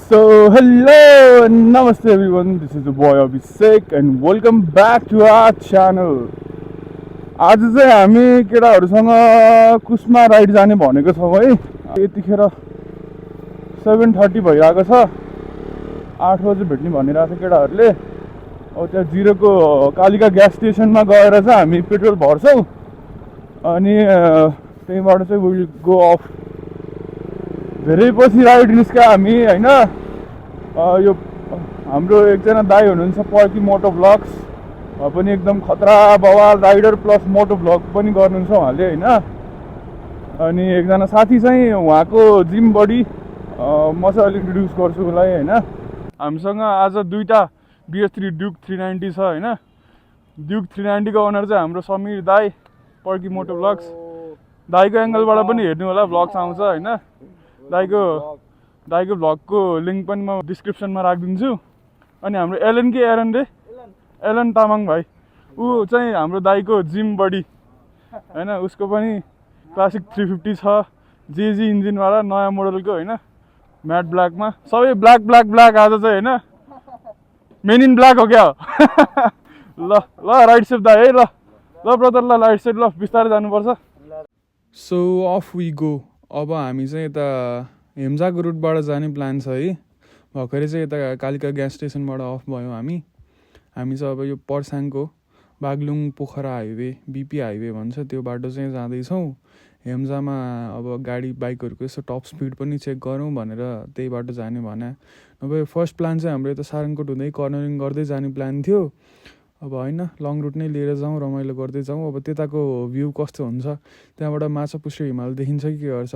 So hello and namaste everyone, this is the boy Abhishek and welcome back to our channel. आज चाहिँ हामी केटाहरुसँग Kusma ride जाने भनेको छौं है। यतिखेर 7:30 भइरहेको छ। 8 बजे भेट्ने भनिरहेको छ केटाहरुले। अब त्यहाँ जिरोको कालिका ग्यास स्टेसनमा गएर चाहिँ हामी पेट्रोल भर्छौं अनि त्यहीबाट चाहिँ विल गो अफ। धेरै पछि राइड निस्क्या हामी हैन। यो हाम्रो एकजना दाइ हुनुहुन्छ पर्की मोटो ब्लग्स, पनि एकदम खतरा बवाल राइडर प्लस मोटो ब्लग पनि गर्नुहुन्छ उहाँले हैन। अनि एकजना साथी चाहिँ उहाँको जिम बडी म चाहिँ अलि इन्ट्रोड्युस गर्छु उसलाई हैन। हामीसँग आज दुईटा BS3 ड्युक 390 छ हैन। ड्युक 390 को ओनर चाहिँ हाम्रो समीर दाइ पर्की मोटो ब्लग्स। दाइको एंगलबाट पनि हेर्नु होला, ब्लग्स आउँछ हैन। दाइको भ्लगको लिंक पनि म डिस्क्रिप्सनमा राखिदिन्छु। अनि हाम्रो एलन तामाङ भाइ, ऊ चाहिँ हाम्रो दाइको जिम बडी हैन। उसको पनि क्लासिक 350 छ, जेजी इन्जिनवाला नयाँ मोडलको हैन, म्याट ब्ल्याकमा। सबै ब्ल्याक आज चाहिँ हैन, मेन इन ब्ल्याक हो क्या ल राइट सेफ दाइ है। ल ब्रदर, ल राइट सेफ, ल बिस्तारै जानुपर्छ। So off we go. अब हामी चाहिँ यता हेम्जाको रुटबाट जाने प्लान छ है। भर्खरै चाहिँ यता कालिका ग्यास स्टेसनबाट अफ भयो हामी चाहिँ अब यो पर्साङको Baglung Pokhara highway BP highway भन्छ त्यो बाटो चाहिँ जाँदैछौँ। हेम्जामा अब गाडी बाइकहरूको यसो टप स्पिड पनि चेक गरौँ भनेर त्यही बाटो जाने भने। अब फर्स्ट प्लान चाहिँ हाम्रो यता सारङकोट हुँदै कर्नरिङ गर्दै जाने प्लान थियो। अब होइन, लङ रुट नै लिएर जाउँ, रमाइलो गर्दै जाउँ। अब त्यताको भ्यू कस्तो हुन्छ, त्यहाँबाट माछापुच्छ्रे हिमाल देखिन्छ कि के गर्छ।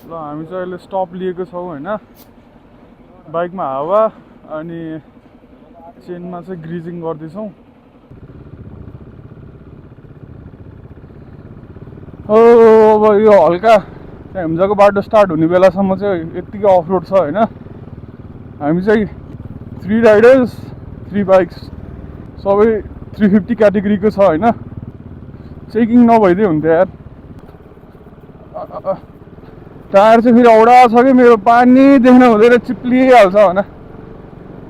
ल हामी चाहिँ अहिले स्टप लिएको छौँ होइन। बाइकमा हावा अनि चेनमा चाहिँ ग्रिजिङ गर्दैछौँ। अब यो हल्का हेम्जाको बाटो स्टार्ट हुने बेलासम्म चाहिँ यत्तिकै अफ रोड छ होइन। हामी चाहिँ 3 राइडर्स 3 बाइक्स सबै 350 क्याटेगोरीको छ होइन। चेकिङ नभइदिए हुन्थ्यो यार। टायर चाहिँ फेरि औडा छ कि मेरो, पानी देख्न हुँदैन, चिप्लिहाल्छ होइन।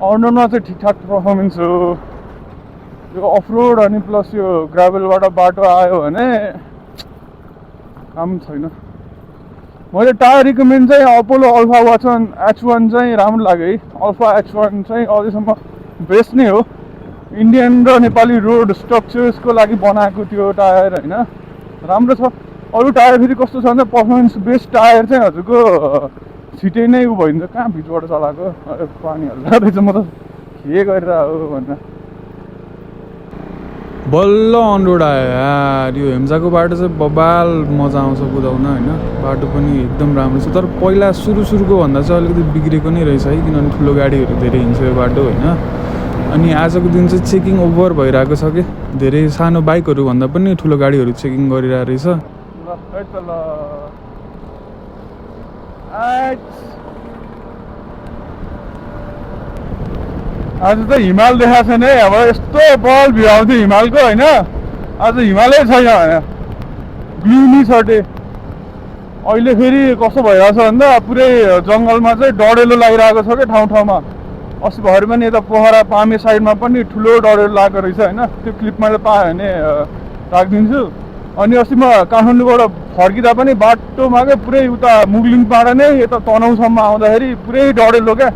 अन्डरमा चाहिँ ठिकठाक पर्फर्मेन्स हो। यो अफ रोड अनि प्लस यो ग्राभलबाट बाटो आयो भने काम छैन। मैले टायर रिकमेन्ड चाहिँ अपोलो अल्फा वाचन H1 चाहिँ राम्रो लाग्यो है। अल्फा H1 चाहिँ अझैसम्म बेस्ट नै हो। इन्डियन र नेपाली रोड स्ट्रक्चर्सको लागि बनाएको त्यो टायर होइन, राम्रो छ। अरू टायर फेरि कस्तो छ भने पर्फर्मेन्स बेस्ट टायर चाहिँ हजुरको छिटै नै उ भइन्छ। कहाँ भित्रबाट चलाएको पानी हाल्दा रहेछ, म त के गरेर हो भनेर। बल्ल अन रोड आयो यार। यो हेम्जाको बाटो चाहिँ बबाल मजा आउँछ कुदाउन होइन। बाटो पनि एकदम राम्रो छ, तर पहिला सुरुको भन्दा चाहिँ अलिकति बिग्रेको नै रहेछ है, किनभने ठुलो गाडीहरू धेरै हिँड्छ यो बाटो होइन। अनि आजको दिन चाहिँ चेकिङ ओभर भइरहेको छ कि, धेरै सानो बाइकहरू भन्दा पनि ठुलो गाडीहरू चेकिङ गरिरहेको रहेछ। आज त हिमाल देखाएको छैन है। अब यस्तो बल भ्यू आउँथ्यो हिमालको होइन, आज हिमालै छैन होइन, ग्लुमी छ डे। अहिले फेरि कस्तो भइरहेको छ भन्दा पुरै जङ्गलमा चाहिँ डढेलो लागिरहेको छ क्या ठाउँमा। अस्ति भएर पनि यता पोखरा पामे साइडमा पनि ठुलो डढेलो लागेको रहेछ होइन। त्यो क्लिप मैले पाएँ भने राखिदिन्छु। अनि अस्ति म काठमाडौँबाट फर्किँदा पनि बाटोमा क्या पुरै उता मुगलिङबाट नै यता तनहुँसम्म आउँदाखेरि पुरै डढेलो क्या।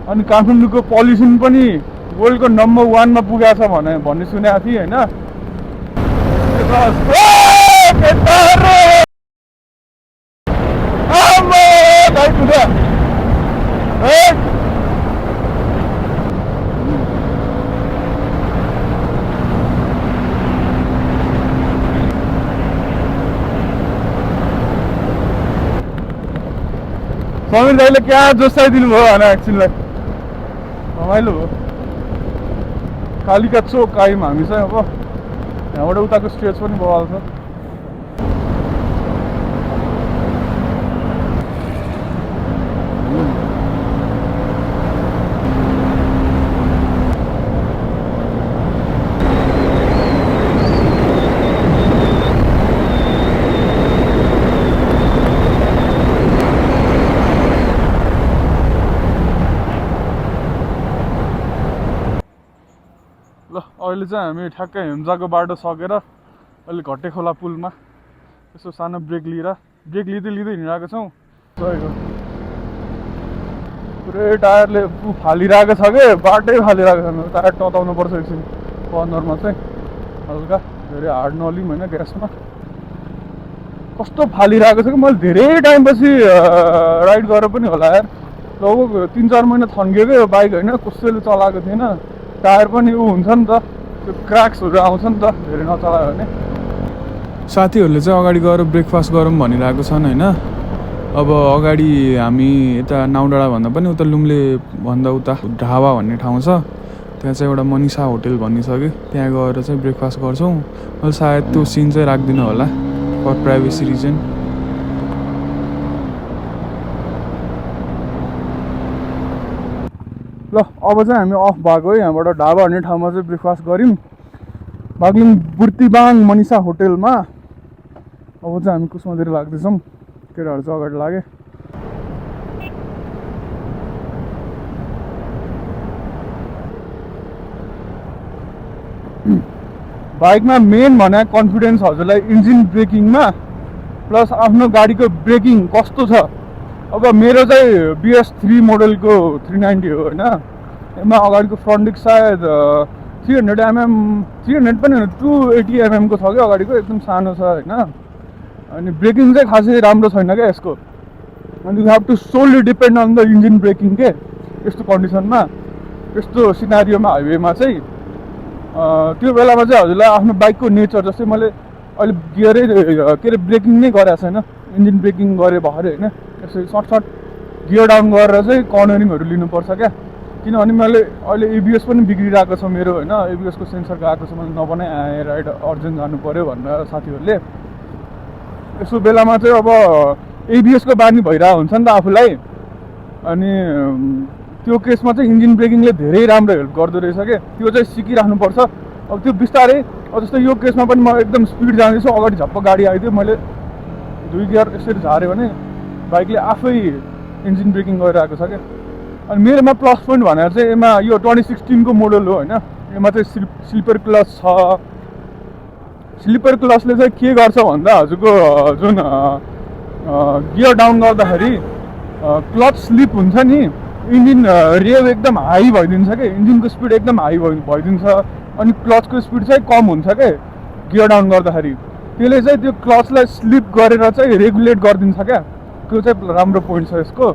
अनि काठमाडौँको पल्युसन पनि वर्ल्डको नम्बर 1 मा पुगेको छ भन्ने सुनेको थिएँ होइन। समीर दाइले क्या जोसाइदिनु भयो होइन एकछिनलाई, रमाइलो हो। कालिका चोक आयौँ हामी चाहिँ। अब यहाँबाट उताको स्टेज पनि बवाल छ। अहिले चाहिँ हामी ठ्याक्कै हेम्जाको बाटो सकेर अहिले घट्टे खोला पुलमा यसो सानो ब्रेक लिँदै हिँडिरहेको छौँ। पुरै टायरले फालिरहेको छ कि बाटै फालिरहेको छ। टायर तताउनु पर्छ एकछिन कर्नरमा चाहिँ हल्का, धेरै हार्ड नलिउँ होइन। ग्यासमा कस्तो फालिरहेको छ कि मैले धेरै टाइमपछि राइड गरेर पनि होला यार, लगभग 3-4 महिना थन्कियो क्या यो बाइक होइन। कसैले चलाएको थिएन, टायर पनि हुन्छ नि त, त्यो क्र्याक्सहरू आउँछ नि त धेरै नचलायो भने। साथीहरूले चाहिँ अगाडि गएर ब्रेकफास्ट गरौँ भनिरहेको छन् होइन। अब अगाडि हामी यता नाउडाँडा भन्दा पनि उता लुम्ले भन्दा उता ढाबा भन्ने ठाउँ छ, त्यहाँ चाहिँ एउटा मनिषा होटेल भन्ने छ कि, त्यहाँ गएर चाहिँ ब्रेकफास्ट गर्छौँ। मैले सायद त्यो सिन चाहिँ राख्दिनँ होला फर प्राइभेसी रिजन। ल अब चाहिँ हामी अफ भएको है, यहाँबाट ढाबा भन्ने ठाउँमा चाहिँ ब्रेकफास्ट गऱ्यौँ बागलुङ बुर्तिबाङ मनिषा होटेलमा। अब चाहिँ हामी कुसमातिर लाग्दैछौँ, केटाहरू चाहिँ अगाडि लागे। बाइकमा मेन भने कन्फिडेन्स हजुरलाई इन्जिन ब्रेकिङमा प्लस आफ्नो गाडीको ब्रेकिङ कस्तो छ। अब मेरो चाहिँ BS3 मोडलको 390 हो होइन। यसमा अगाडिको फ्रन्ट डिस्क सायद 300 mm, 300 पनि होइन 280 mm को छ क्या अगाडिको, एकदम सानो छ होइन। अनि ब्रेकिङ चाहिँ खासै राम्रो छैन क्या यसको। अनि you have to solely depend on the engine braking के यस्तो कन्डिसनमा, यस्तो सिनारियोमा हाइवेमा चाहिँ। त्यो बेलामा चाहिँ हजुरलाई आफ्नो बाइकको नेचर, जस्तै मैले अहिले गियरै के अरे ब्रेकिङ नै गरेको छैन, इन्जिन ब्रेकिङ गरेँ भर्खरै होइन। यसरी सर्ट गियर डाउन गरेर चाहिँ कर्नरिङहरू लिनुपर्छ क्या, किनभने मैले अहिले ABS पनि बिग्रिरहेको छ मेरो होइन। ABS को सेन्सर गएको छ, मैले नबनाइ आएँ, राइड अर्जेन्ट जानु पऱ्यो भनेर साथीहरूले। यसो बेलामा चाहिँ अब ABS को बानी भइरहेको हुन्छ नि त आफूलाई। अनि त्यो केसमा चाहिँ इन्जिन ब्रेकिङले धेरै राम्रो हेल्प गर्दो रहेछ क्या, त्यो चाहिँ सिकिराख्नुपर्छ। अब त्यो बिस्तारै, अब जस्तै यो केसमा पनि म एकदम स्पिड जाँदैछु, अगाडि झप्प गाडी आइदियो, मैले 2 गियर यसरी झाऱ्यो भने बाइकले आफै इन्जिन ब्रेकिङ गरिरहेको छ क्या। अनि मेरोमा प्लस पोइन्ट भनेर चाहिँ यसमा यो 2016 को मोडल हो होइन। यसमा चाहिँ स्लिपर क्लच छ। स्लिपर क्लचले चाहिँ के गर्छ भन्दा हजुरको जुन गियर डाउन गर्दाखेरि क्लच स्लिप हुन्छ नि, इन्जिन रेव एकदम हाई भइदिन्छ क्या, इन्जिनको स्पिड एकदम हाई भइदिन्छ। अनि क्लचको स्पिड चाहिँ कम हुन्छ क्या गियर डाउन गर्दाखेरि। त्यसले चाहिँ त्यो क्लचलाई स्लिप गरेर चाहिँ रेगुलेट गरिदिन्छ क्या, त्यो चाहिँ राम्रो पोइन्ट छ यसको।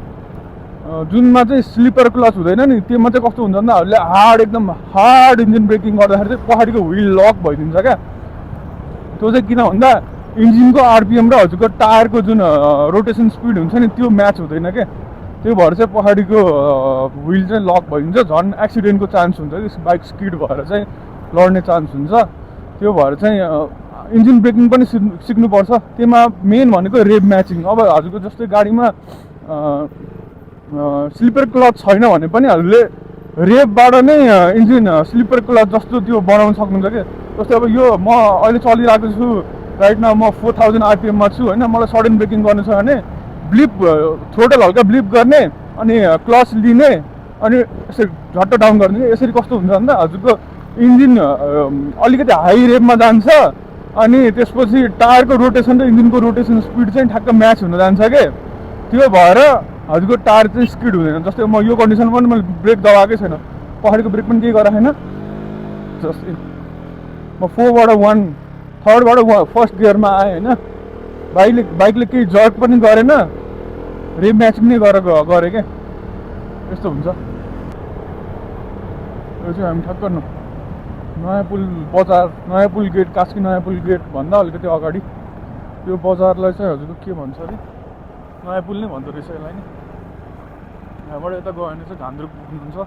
जुनमा चाहिँ स्लिपर क्लच हुँदैन नि, त्योमा चाहिँ कस्तो हुन्छ भन्दा हजुरले एकदम हार्ड इन्जिन ब्रेकिङ गर्दाखेरि चाहिँ पछाडिको व्हिल लक भइदिन्छ क्या। त्यो चाहिँ किन भन्दा इन्जिनको RPM र हजुरको टायरको जुन रोटेसन स्पिड हुन्छ नि त्यो म्याच हुँदैन क्या। त्यो भएर चाहिँ पछाडिको व्हिल चाहिँ लक भइदिन्छ, झन् एक्सिडेन्टको चान्स हुन्छ कि, बाइक स्किड भएर चाहिँ लड्ने चान्स हुन्छ। त्यो भएर चाहिँ इन्जिन ब्रेकिङ पनि सिक्नुपर्छ। त्यसमा मेन भनेको रेभ म्याचिङ। अब हजुरको जस्तै गाडीमा स्लिपर क्लच छैन भने पनि हजुरले रेभबाट नै इन्जिन स्लिपर क्लच जस्तो त्यो बनाउन सक्नुहुन्छ कि। जस्तै अब यो म अहिले चलिरहेको छु राइट नाउ, म 4000 RPM मा छु होइन। मलाई सडन ब्रेकिङ गर्नु छ भने ब्लिप, थ्रोटल हल्का ब्लिप गर्ने, अनि क्लच लिने, अनि यसरी झट्ट डाउन गर्ने। यसरी कस्तो हुन्छ भन्दा हजुरको इन्जिन अलिकति हाई रेभमा जान्छ, अनि त्यसपछि टायरको रोटेसन र इन्जिनको रोटेसन स्पिड चाहिँ ठ्याक्क म्याच हुन जान्छ के। त्यो भएर हजुरको टायर चाहिँ स्किड हुँदैन। जस्तै म यो कन्डिसनमा पनि मैले ब्रेक दबाएकै छैन, पछाडिको ब्रेक पनि केही गरेको छैन। जस्तै म 4बाट 1, 3बाट 1 गियरमा आएँ होइन। बाइकले केही जर्क पनि गरेन, रेभ म्याचिङ नै गरेँ क्या, यस्तो हुन्छ। यो चाहिँ हामी ठ्याक्क नयाँ पुल बजार, नयाँ पुल गेट, कास्की नयाँ पुल गेट भन्दा अलिकति अगाडि यो बजारलाई चाहिँ हजुरको के भन्छ अरे, नयाँ पुल नै भन्दो रहेछ यसलाई नि। यहाँबाट यता गयो भने चाहिँ घान्द्रुक पुग्नुहुन्छ।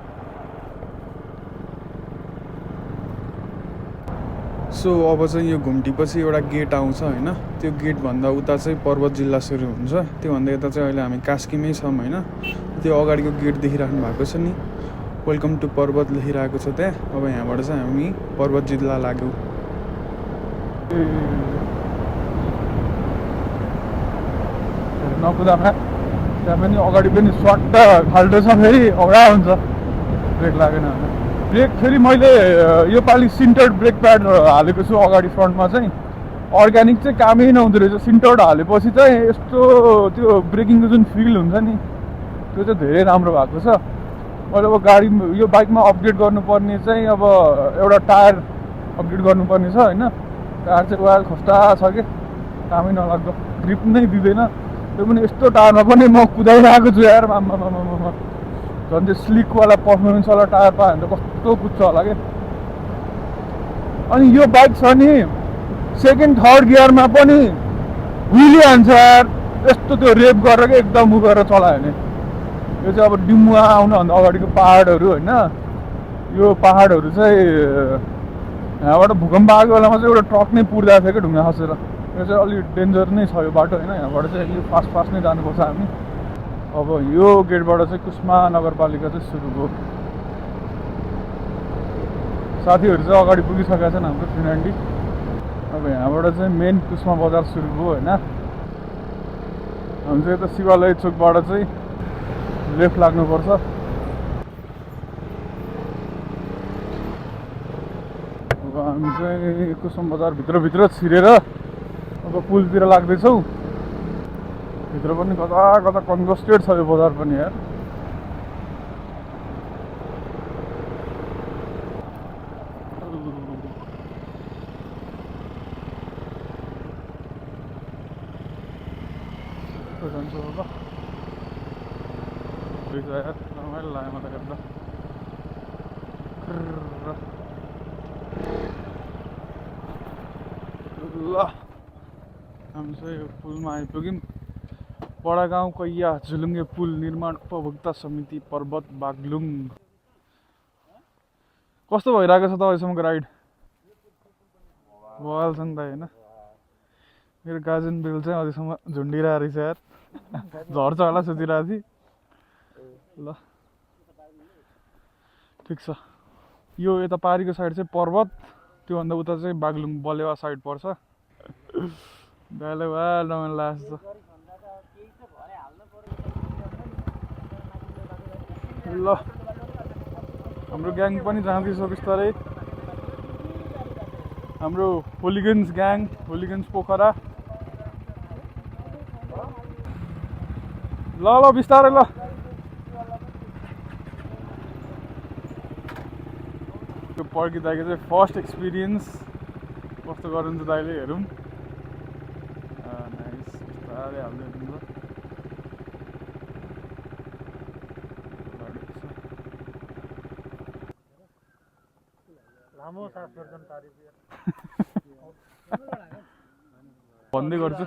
सो अब चाहिँ यो घुम्टीपछि एउटा गेट आउँछ होइन। त्यो गेटभन्दा उता चाहिँ पर्वत जिल्ला सुरु हुन्छ, त्योभन्दा यता चाहिँ अहिले हामी कास्कीमै छौँ होइन। त्यो अगाडिको गेट देखिराख्नु भएको छ नि, वेलकम टु पर्वत लेखिरहेको छ त्यहाँ। अब यहाँबाट चाहिँ हामी पर्वत जिल्ला लाग्यौँ। नकुदामा त्यहाँ पनि अगाडि पनि स्वाट्ट खाल्टो छ, फेरि औडा हुन्छ ब्रेक लागेन भने। ब्रेक फेरि मैले योपालि सिन्टर्ड ब्रेक प्याड हालेको छु अगाडि फ्रन्टमा चाहिँ। अर्ग्यानिक चाहिँ कामै नहुँदो रहेछ। सिन्टर्ड हालेपछि चाहिँ यस्तो त्यो ब्रेकिङको जुन फिल हुन्छ नि त्यो चाहिँ धेरै राम्रो भएको छ। मैले अब गाडी यो बाइकमा अपग्रेड गर्नुपर्ने चाहिँ अब एउटा टायर अपग्रेड गर्नुपर्ने छ होइन। टायर चाहिँ वाल खस्टा छ कि कामै नलाग्दो, ग्रिप नै दिँदैन। त्यो पनि यस्तो टायरमा पनि म कुदाइरहेको छु यार, आम्मामामामा झन् त्यो स्लिकवाला पर्फर्मेन्सवाला टायर पायो भने त कस्तो कुद्छ होला कि। अनि यो बाइक छ नि सेकेन्ड थर्ड गियरमा पनि हुइली हान्छ यार, यस्तो त्यो रेप गरेर कि एकदम उ गरेर चलायो भने। यो चाहिँ अब डिमुवा आउनुभन्दा अगाडिको पाहाडहरू होइन, यो पाहाडहरू चाहिँ यहाँबाट भूकम्प आएको बेलामा चाहिँ एउटा ट्रक नै पुर्दा थियो कि ढुङ्गा खसेर। यो चाहिँ अलिक डेन्जर नै छ यो बाटो होइन। यहाँबाट चाहिँ यो फास्ट फास्ट नै जानुपर्छ हामी। अब यो गेटबाट चाहिँ कुस्मा नगरपालिका चाहिँ सुरु भयो। साथीहरू चाहिँ अगाडि पुगिसकेका छन् हाम्रो 390। अब यहाँबाट चाहिँ मेन कुस्मा बजार सुरु भयो होइन। हामी चाहिँ यता शिवालय चोकबाट चाहिँ लेफ्ट लाग्नुपर्छ। अब हामी चाहिँ कुस्मा बजार भित्रभित्र छिरेर अब पुलतिर लाग्दैछौँ। भित्र पनि कता कता कन्जस्टेड छ यो बजार पनि यार। जान्छु अब यार, रमाइलो लाग्यो मलाई हेर्दा। ल हामी चाहिँ यो पुलमा आइपुग्यौँ। बडागाउँ कैया झुलुङ्गे पुल निर्माण उपभोक्ता समिति पर्वत बागलुङ। कस्तो भइरहेको छ त अहिलेसम्मको राइड? बवाल छ नि त होइन। मेरो गाजन बेल चाहिँ अहिलेसम्म झुन्डिरहेको रहेछ यार, झर्छ होला सोचिरहेको थिएँ। ल ठिक छ। यो यता पारीको साइड चाहिँ पर्वत, त्योभन्दा उता चाहिँ बागलुङ बलेवा साइड पर्छ। गाईलाई वा रमाइलो लाग्छ। ल हाम्रो ग्याङ पनि जाँदैछ बिस्तारै। हाम्रो होलिगन्स ग्याङ, होलिगन्स पोखरा। ल ल बिस्तारै ल। त्यो पर्की दाइको चाहिँ फर्स्ट एक्सपिरियन्स कस्तो गर्नुहुन्छ दाइले हेरौँ। नाइस, बिस्तारै हाल्दै हुनुहुन्छ। भन्दै गर्छु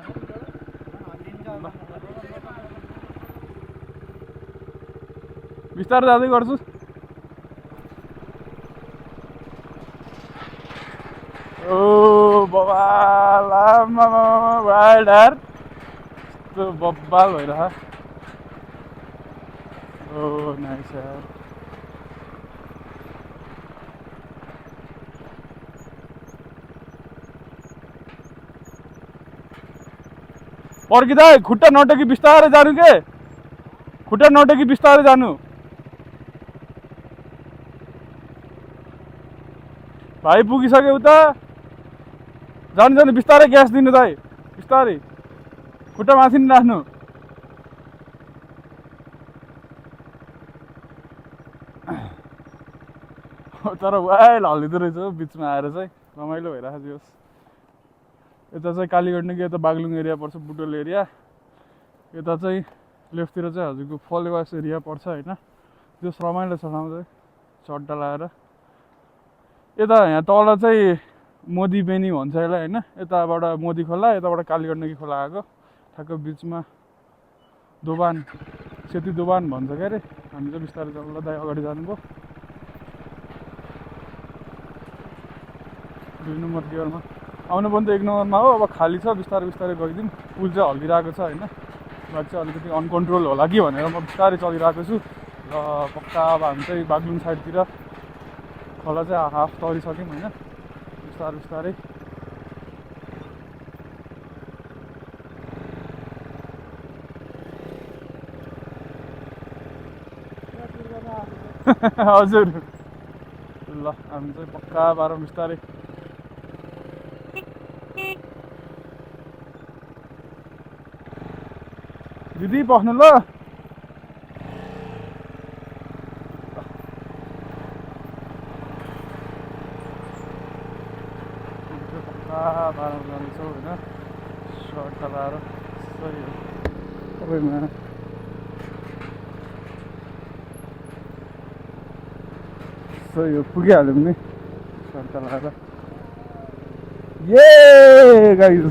बिस्तारै जाँदै गर्छु। ओ बबाल, वाइल्ड यार, यस्तो बब्बाल भइरह। ओ नाइस यार। पर्किँदा खुट्टा नटेकी बिस्तारै जानु के, खुट्टा नटेकी बिस्तारै जानु। भाइ पुगिसक्यो उता, जानु जानु बिस्तारै ग्यास दिनु दाइ, बिस्तारै खुट्टा माथि नि राख्नु। तर वाइल हल्लिँदो रहेछ बिचमा आएर चाहिँ, रमाइलो भइरहेको थियो। यता चाहिँ कालीगण्डकी यता बागलुङ एरिया पर्छ, बुटोल एरिया। यता चाहिँ लेफ्टतिर चाहिँ हजुरको फलेवास एरिया पर्छ होइन। त्यो रमाइलो छ ठाउँ चाहिँ, चड्डा लगाएर। यता यहाँ तल चाहिँ मोदी बेनी भन्छ यसलाई होइन। यताबाट मोदी खोला, यताबाट कालीगण्डकी खोला आएको, ठ्याक्क बिचमा दोबान, सेती दोबान भन्छ क्या अरे। हामी चाहिँ बिस्तारै चल्ला दाइ अगाडि जानुभयो। 2 नम्बर गियरमा आउनु पनि त 1 नम्बरमा हो। अब खाली छ, बिस्तारै बिस्तारै गइदिउँ। पुल चाहिँ हल्लिरहेको छ होइन, बाइक चाहिँ अलिकति अनकन्ट्रोल होला कि भनेर म बिस्तारै चलिरहेको छु। र पक्का अब हामी चाहिँ बागलुङ साइडतिर खोला चाहिँ हाफ तरिसक्यौँ होइन, बिस्तारै बिस्तारै। हजुर ल हामी चाहिँ पक्का पारौँ बिस्तारै। दिदी बस्नु ल। पक्का पारौँ जानेछौँ होइन, सर्ट लगाएर सही हो सबैमा। सही हो पुगिहाल्यौँ नि सर्ट लगाएर। ये गाइस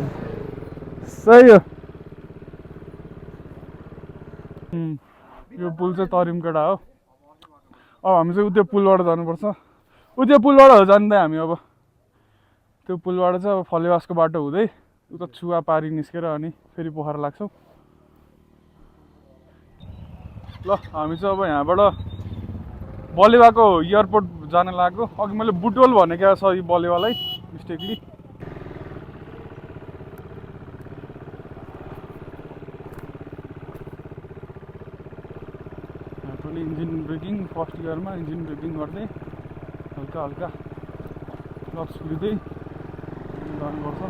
सही हो। यो पुल चाहिँ तरिमकेटा हो। अब हामी चाहिँ त्यो पुलबाट जानुपर्छ। त्यो पुलबाट हो जाँदै हामी। अब त्यो पुलबाट चाहिँ अब फलेवासको बाटो हुँदै उता छुवा पारी निस्केर अनि फेरि पोखरा लाग्छौँ। ल हामी चाहिँ अब यहाँबाट बलेवाको एयरपोर्ट जान लाग्यो। अघि मैले बुटवल भनेको छ यो बलेवालाई मिस्टेकली। पनि इन्जिन ब्रेकिङ फर्स्ट गियरमा इन्जिन ब्रेकिङ गर्दै हल्का हल्का क्लच लिँदै जानुपर्छ।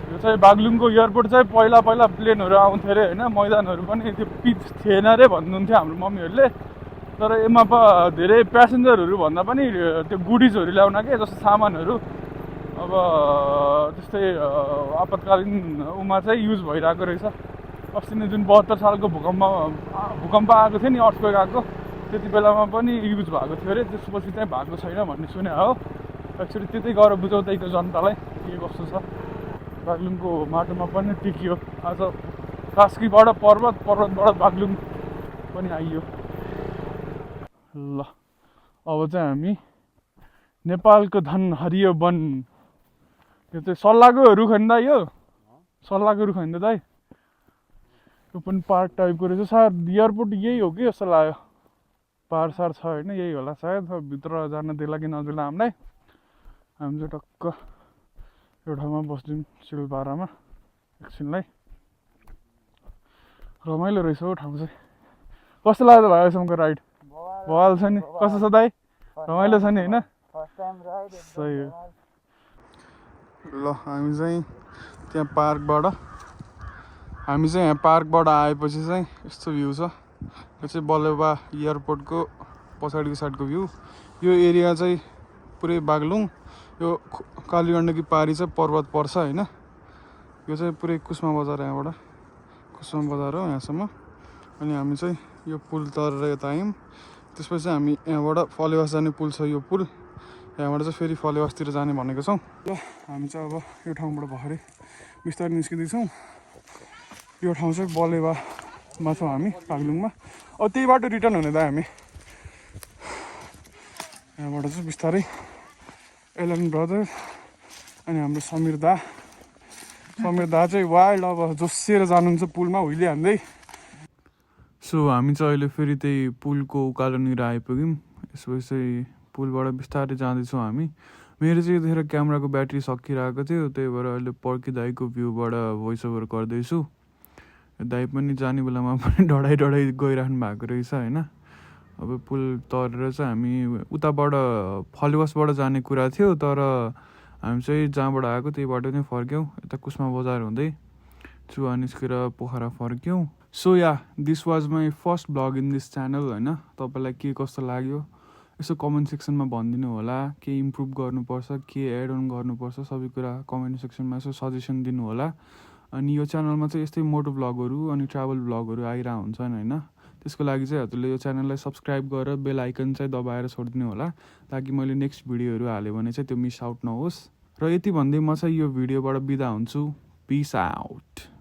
यो चाहिँ बागलुङको एयरपोर्ट चाहिँ पहिला प्लेनहरू आउँथ्यो अरे होइन, मैदानहरू पनि त्यो पिच थिएन अरे भन्नुहुन्थ्यो हाम्रो मम्मीहरूले। तर यसमा धेरै प्यासेन्जरहरू भन्दा पनि त्यो गुडिजहरू ल्याउन के जस्तो सामानहरू अब त्यस्तै आपतकालीन उमा चाहिँ युज भइरहेको रहेछ। अस्ति नै जुन 72 सालको भूकम्प आएको थियो नि, अर्थक्वेक आएको, त्यति बेलामा पनि युज भएको थियो अरे। त्यसपछि चाहिँ भएको छैन भन्ने सुने हो। एक्चुअली त्यतै गएर बुझाउ त्यहीको जनतालाई के कस्तो छ। बागलुङको माटोमा पनि टिकियो आज। कास्कीबाट पर्वतबाट बागलुङ पनि आइयो। ल अब चाहिँ हामी नेपालको धन हरियो वन, यो चाहिँ सल्लाहको रुख होइन दाइ, यो सल्लाहको रुख होइन दाइ। यो पनि पार्क टाइपको रहेछ। सायद एयरपोर्ट यही हो कि जस्तो लाग्यो। पार सार छ होइन, यही होला सायद। भित्र जान दिला कि नदिला हामीलाई। हामी चाहिँ टक्क यो ठाउँमा बस्दिउँ सिलपारामा एकछिनलाई। रमाइलो रहेछ हो ठाउँ चाहिँ। कस्तो लाग्यो भाइ अहिलेसम्मको राइड? बवाल छ नि। कस्तो छ दाइ? रमाइलो छ नि होइन? सही हो। ल हामी चाहिँ यहाँ पार्कबाट आएपछि चाहिँ यस्तो भ्यू छ। यो चाहिँ बलेवा एयरपोर्टको पछाडिको साइडको भ्यू। यो एरिया चाहिँ पुरै बागलुङ। यो कालीगण्डकी पारी चाहिँ पर्वत पर्छ होइन। यो चाहिँ पुरै कुस्मा बजार, यहाँबाट कुस्मा बजार हो यहाँसम्म। अनि हामी चाहिँ यो पुल तरेर यता आयौँ। त्यसपछि हामी यहाँबाट फलेवास जाने पुल छ यो पुल, यहाँबाट चाहिँ फेरि फलेवासतिर जाने भनेको छौँ। ल हामी चाहिँ अब यो ठाउँबाट भर्खरै बिस्तारै निस्किँदैछौँ। यो ठाउँ चाहिँ बलेवामा छौँ हामी बागलुङमा। अब त्यही बाटो रिटर्न हुने दाइ हामी। यहाँबाट चाहिँ बिस्तारै एलन ब्रदर अनि हाम्रो समीर दा चाहिँ वाइल्ड अब जोसिएर जानुहुन्छ पुलमा हुइले हान्दै। सो हामी चाहिँ अहिले फेरि त्यही पुलको उकालोनिर आइपुग्यौँ। यसपछि चाहिँ पुलबाट बिस्तारै जाँदैछौँ हामी। मेरो चाहिँ यतिखेर क्यामेराको ब्याट्री सकिरहेको थियो, त्यही भएर अहिले पर्की दाईको भ्यूबाट भोइस ओभर गर्दैछु। दाई पनि जाने बेलामा पनि डढाइ गइराख्नु भएको रहेछ होइन। अब पुल तरेर चाहिँ हामी उताबाट फलेवासबाट जाने कुरा थियो, तर हामी चाहिँ जहाँबाट आएको त्यही बाटो नै फर्क्यौँ। यता कुस्मा बजार हुँदै चुवा निस्केर पोखरा फर्क्यौँ। So yeah this was my first blog in this channel होइन। तपाईँलाई के कस्तो लाग्यो यसो कमेन्ट सेक्सनमा भनिदिनु होला। के इम्प्रुभ गर्नुपर्छ, के एड अन गर्नुपर्छ, सबै कुरा कमेन्ट सेक्सनमा यसो सजेसन दिनु होला। अनि यो च्यानलमा चाहिँ यस्तै मोटो भ्लगहरू अनि ट्राभल भ्लगहरू आइरहेको हुन्छन् होइन। त्यसको लागि चाहिँ हजुरले यो च्यानललाई सब्सक्राइब गरेर बेल आइकन चाहिँ दबाएर छोडिदिनु होला, ताकि मैले नेक्स्ट भिडियोहरू हाल्यो भने चाहिँ त्यो मिस आउट नहोस्। र यति भन्दै म चाहिँ यो भिडियोबाट बिदा हुन्छु। Peace out.